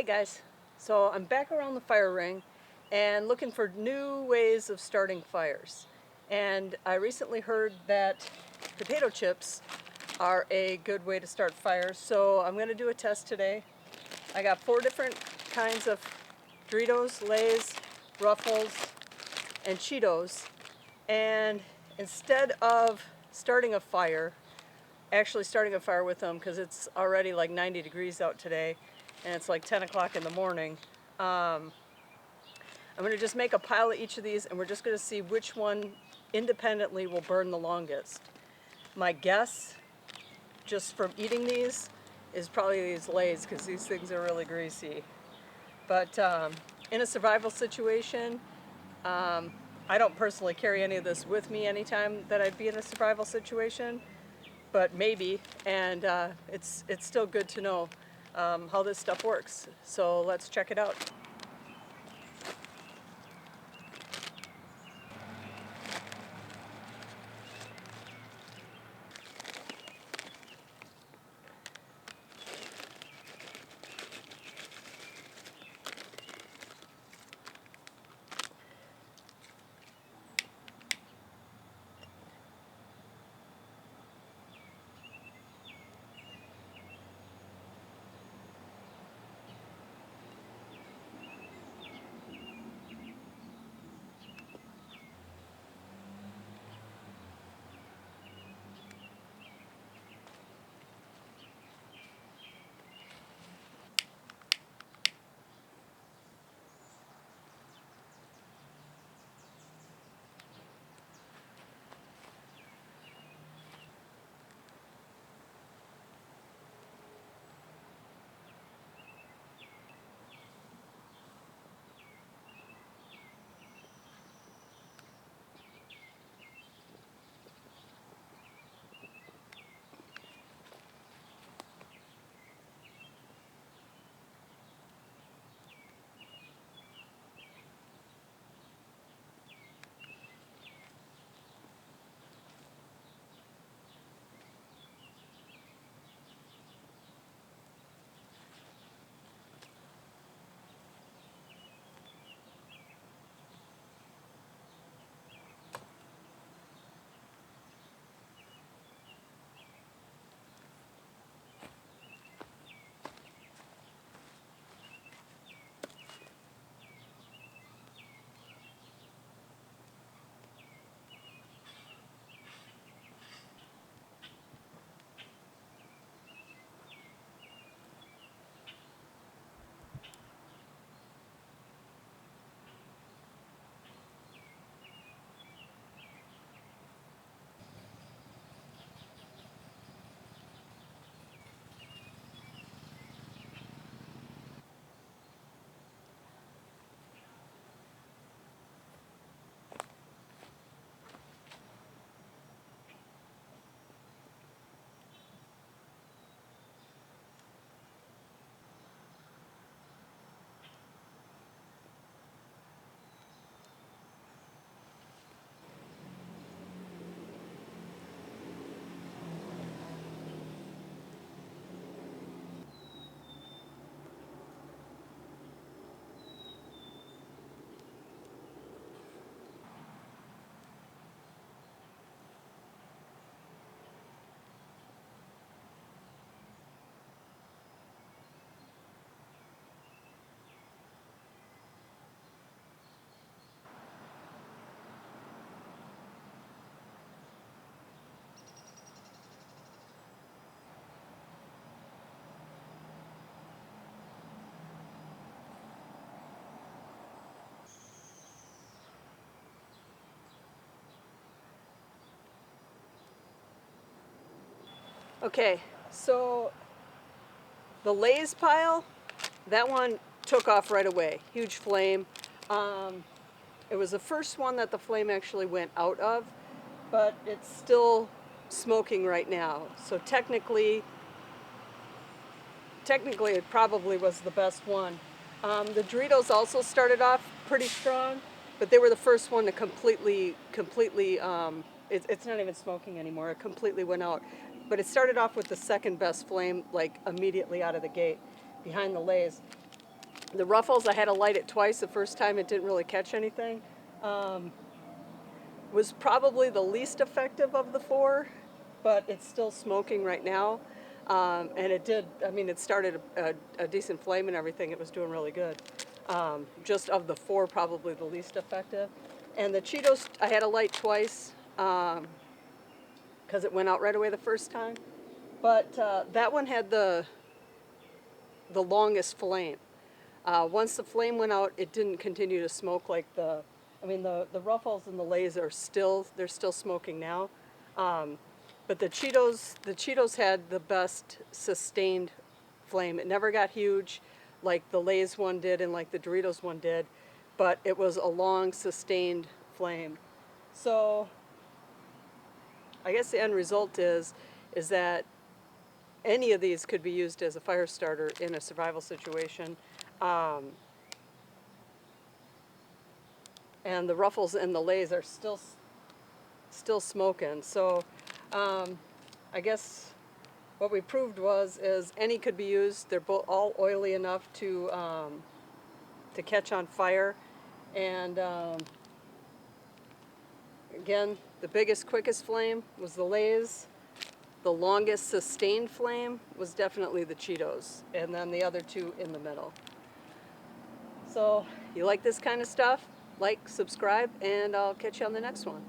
guys, so I'm back around the fire ring and looking for new ways of starting fires. And I recently heard that potato chips are a good way to start fires, so I'm going to do a test today. I got 4 different kinds of Doritos, Lay's, Ruffles, and Cheetos. And instead of actually starting a fire with them, because it's already like 90 degrees out today and it's like 10 o'clock in the morning, I'm going to just make a pile of each of these and we're just going to see which one independently will burn the longest. My guess, just from eating these, is probably these Lay's, because these things are really greasy. But in a survival situation, I don't personally carry any of this with me anytime that I'd be in a survival situation, but maybe, and it's still good to know how this stuff works. So let's check it out. Okay, so the Lay's pile, that one took off right away. Huge flame. It was the first one that the flame actually went out of, but it's still smoking right now. So technically it probably was the best one. The Doritos also started off pretty strong, but they were the first one to completely, it's not even smoking anymore. It completely went out. But it started off with the second best flame, like immediately out of the gate, behind the Lay's. The Ruffles, I had to light it twice. The first time it didn't really catch anything. Was probably the least effective of the four, but it's still smoking right now. And it did, I mean, it started a decent flame and everything. It was doing really good. Just of the four, probably the least effective. And the Cheetos, I had to light twice because it went out right away the first time. But that one had the longest flame. Once the flame went out, it didn't continue to smoke like the Ruffles and the Lays are still, they're still smoking now. But the Cheetos had the best sustained flame. It never got huge like the Lay's one did and like the Doritos one did, but it was a long sustained flame. So I guess the end result is that any of these could be used as a fire starter in a survival situation. And the Ruffles and the Lays are still smoking. So I guess what we proved is any could be used. They're both all oily enough to catch on fire. And again, the biggest, quickest flame was the Lays. The longest sustained flame was definitely the Cheetos, and then the other two in the middle. So, you like this kind of stuff? Like, subscribe, and I'll catch you on the next one.